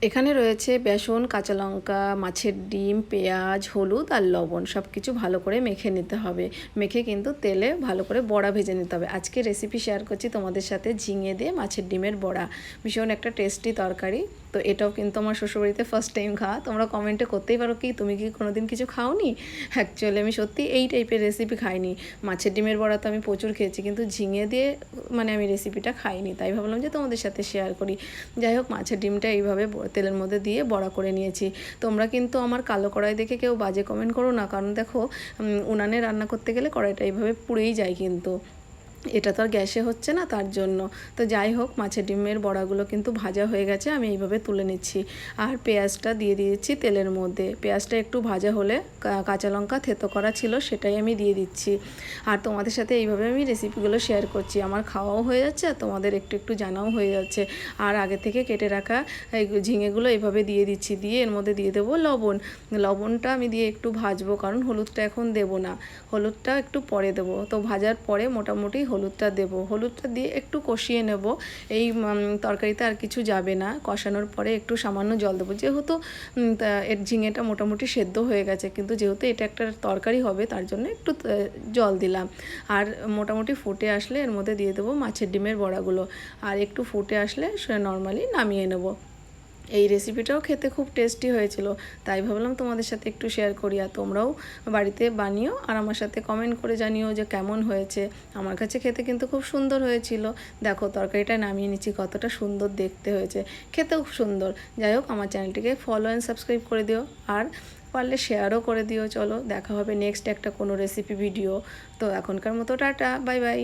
এখানে রয়েছে বেসন, কাঁচা লঙ্কা, মাছের ডিম, পেঁয়াজ, হলুদ আর লবণ সব কিছু ভালো করে মেখে নিতে হবে। মেখে কিন্তু তেলে ভালো করে বড়া ভেজে নিতে হবে। আজকে রেসিপি শেয়ার করছি তোমাদের সাথে ঝিঙে দিয়ে মাছের ডিমের বড়া। ভীষণ একটা টেস্টি তরকারি। তো এটাও কিন্তু আমার শ্বশুরবাড়িতে ফার্স্ট টাইম খাওয়া। তোমরা কমেন্টে করতেই পারো কি তুমি কি কোনোদিন কিছু খাওনি। অ্যাকচুয়ালি আমি সত্যি এই টাইপের রেসিপি খাইনি। মাছের ডিমের বড়া তো আমি প্রচুর খেয়েছি, কিন্তু ঝিঙে দিয়ে মানে আমি রেসিপিটা খাইনি, তাই ভাবলাম যে তোমাদের সাথে শেয়ার করি। যাই হোক, মাছের ডিমটা এইভাবে তেলের মধ্যে দিয়ে বড়া করে নিয়েছি। তোমরা কিন্তু আমার কালো কড়াই দেখে কেউ বাজে কমেন্ট করো না, কারণ দেখো উনানে রান্না করতে গেলে কড়াইটা এইভাবে পুড়েই যায়, কিন্তু এটা তো আর গ্যাসে হচ্ছে না, তার জন্য। তো যাই হোক, মাছের ডিমের বড়াগুলো কিন্তু ভাজা হয়ে গেছে, আমি এইভাবে তুলে নিচ্ছি। আর পেঁয়াজটা দিয়ে দিয়েছি তেলের মধ্যে। পেঁয়াজটা একটু ভাজা হলে কাঁচা লঙ্কা থেতো করা ছিল সেটাই আমি দিয়ে দিচ্ছি। আর তোমাদের সাথে এইভাবে আমি রেসিপিগুলো শেয়ার করছি। আমার খাওয়াও হয়ে যাচ্ছে আর তোমাদের একটু একটু জানাও হয়ে যাচ্ছে। আর আগে থেকে কেটে রাখা এই ঝিঙেগুলো এইভাবে দিয়ে দিচ্ছি। দিয়ে এর মধ্যে দিয়ে দেবো লবণ। লবণটা আমি দিয়ে একটু ভাজবো, কারণ হলুদটা এখন দেবো না, হলুদটা একটু পরে দেবো। তো ভাজার পরে মোটামুটি হলুদটা দেবো। হলুদটা দিয়ে একটু কষিয়ে নেব। এই তরকারিতে আর কিছু যাবে না। কষানোর পরে একটু সামান্য জল দেবো, যেহেতু এর ঝিঙেটা মোটামুটি সেদ্ধ হয়ে গেছে, কিন্তু যেহেতু এটা একটা তরকারি হবে তার জন্য একটু জল দিলাম। আর মোটামুটি ফুটে আসলে এর মধ্যে দিয়ে দেবো মাছের ডিমের বড়াগুলো। আর একটু ফুটে আসলে নর্মালি নামিয়ে নেব। এই রেসিপিটাও খেতে খুব টেস্টি হয়েছিল, তাই ভাবলাম তোমাদের সাথে একটু শেয়ার করি। আর তোমরাও বাড়িতে বানিও আর আমার সাথে কমেন্ট করে জানিও যে কেমন হয়েছে। আমার কাছে খেতে কিন্তু খুব সুন্দর হয়েছিল। দেখো তরকারিটা নামিয়ে নিচ্ছি, কতটা সুন্দর দেখতে হয়েছে, খেতেও খুব সুন্দর। যাই হোক, আমার চ্যানেলটিকে ফলো অ্যান্ড সাবস্ক্রাইব করে দিও, আর পারলে শেয়ারও করে দিও। চলো দেখা হবে নেক্সট একটা কোনো রেসিপি ভিডিও। তো এখনকার মতো টাটা, বাই বাই।